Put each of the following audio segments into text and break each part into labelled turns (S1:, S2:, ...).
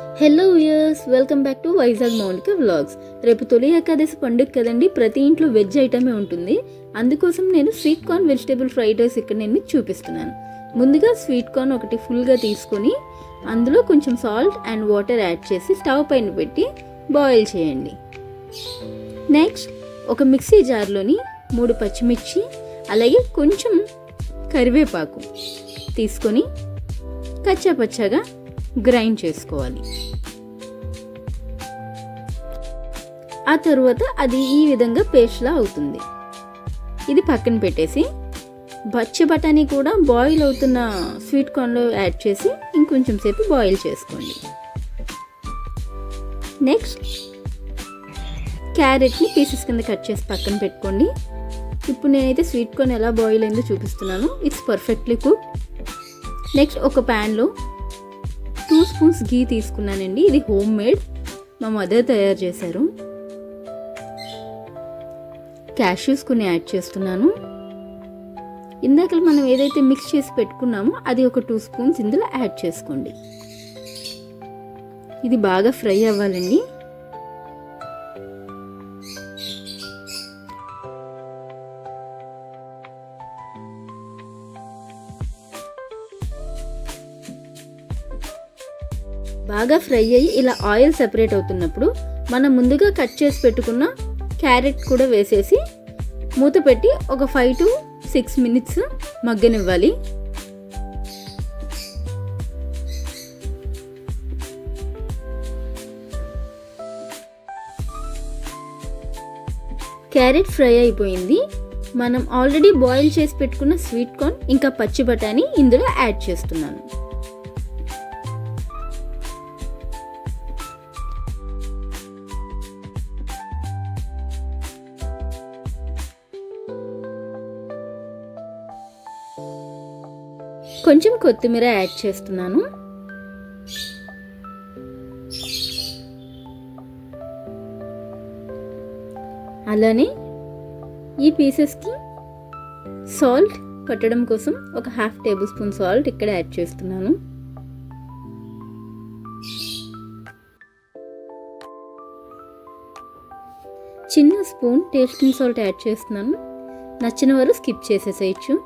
S1: Hello viewers, welcome back to Vizag Mounika vlogs. రేపు తొలి ఏకాదశి పండుగ కదండి. ప్రతి ఇంట్లో వెజ్ ఐటమే ఉంటుంది. అందుకోసం నేను sweet corn vegetable fried rice ఇక్కడ నేను మీకు చూపిస్తున్నాను. ముందుగా స్వీట్ కార్న్ ఒకటి ఫుల్గా తీసుకొని అందులో కొంచెం సాల్ట్ అండ్ వాటర్ యాడ్ చేసి స్టవ్ పైన పెట్టి బాయిల్ చేయండి. నెక్స్ట్ ఒక మిక్సీ జార్లోని 3 పచ్చిమిర్చి అలాగే కొంచెం కరివేపాకు తీసుకొని కచ్చా పచ్చాగా గ్రైండ్ చేసుకోవాలి. ఆ తర్వాత అది ఈ విధంగా పేస్ట్లా అవుతుంది. ఇది పక్కన పెట్టేసి పచ్చి బఠానీ కూడా బాయిల్ అవుతున్న స్వీట్ కార్న్లో యాడ్ చేసి ఇంకొంచెం సేపు బాయిల్ చేసుకోండి. నెక్స్ట్ క్యారెట్ని పీసెస్ కింద కట్ చేసి పక్కన పెట్టుకోండి. ఇప్పుడు నేనైతే స్వీట్ కార్న్ ఎలా బాయిల్ అయిందో చూపిస్తున్నాను. It's perfectly cook. నెక్స్ట్ ఒక ప్యాన్లో 2 స్పూన్స్ గీ తీసుకున్నానండి. ఇది హోమ్ మేడ్, మా మదర్ తయారు చేశారు. క్యాష్యూస్ కొన్ని యాడ్ చేస్తున్నాను. ఇందాక మనం ఏదైతే మిక్స్ చేసి పెట్టుకున్నామో అది ఒక 2 స్పూన్స్ ఇందులో యాడ్ చేసుకోండి. ఇది బాగా ఫ్రై అవ్వాలండి. బాగా ఫ్రై అయ్యి ఇలా ఆయిల్ సెపరేట్ అవుతున్నప్పుడు మనం ముందుగా కట్ చేసి పెట్టుకున్న క్యారెట్ కూడా వేసేసి మూత పెట్టి ఒక 5 to 6 minutes మగ్గనివ్వాలి. క్యారెట్ ఫ్రై అయిపోయింది. మనం ఆల్రెడీ బాయిల్ చేసి పెట్టుకున్న స్వీట్ కార్న్ ఇంకా పచ్చి బఠానీ ఇందులో యాడ్ చేస్తున్నాను. కొంచెం కొత్తిమీర యాడ్ చేస్తున్నాను. అలానే ఈ పీసెస్కి సాల్ట్ పట్టడం కోసం ఒక 1/2 టేబుల్ స్పూన్ సాల్ట్ ఇక్కడ యాడ్ చేస్తున్నాను. చిన్న స్పూన్ టేస్టింగ్ సాల్ట్ యాడ్ చేస్తున్నాను. నచ్చిన వారు స్కిప్ చేసేసేయచ్చు.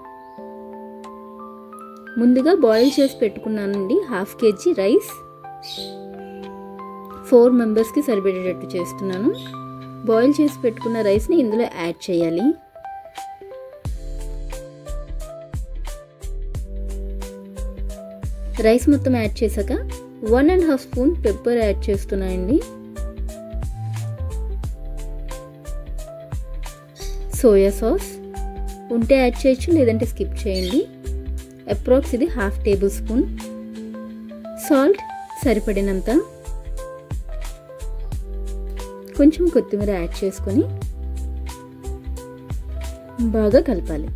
S1: ముందుగా బాయిల్ చేసి పెట్టుకున్నానండి 1/2 kg రైస్. 4 మెంబర్స్కి సరిపడేటట్టు చేస్తున్నాను. బాయిల్ చేసి పెట్టుకున్న రైస్ని ఇందులో యాడ్ చేయాలి. రైస్ మొత్తం యాడ్ చేశాక 1.5 స్పూన్ పెప్పర్ యాడ్ చేస్తున్నానండి. సోయా సాస్ ఉంటే యాడ్ చేయొచ్చు, లేదంటే స్కిప్ చేయండి. అప్రాక్స్ ఇది 1/2 టేబుల్ స్పూన్. సాల్ట్ సరిపడినంత. కొంచెం కొత్తిమీర యాడ్ చేసుకొని బాగా కలపాలి.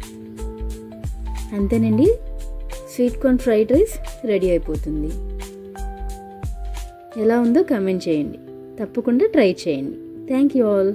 S1: అంతేనండి, sweet corn fried rice ready అయిపోతుంది. ఎలా ఉందో కామెంట్ చేయండి. తప్పకుండా ట్రై చేయండి. Thank you all.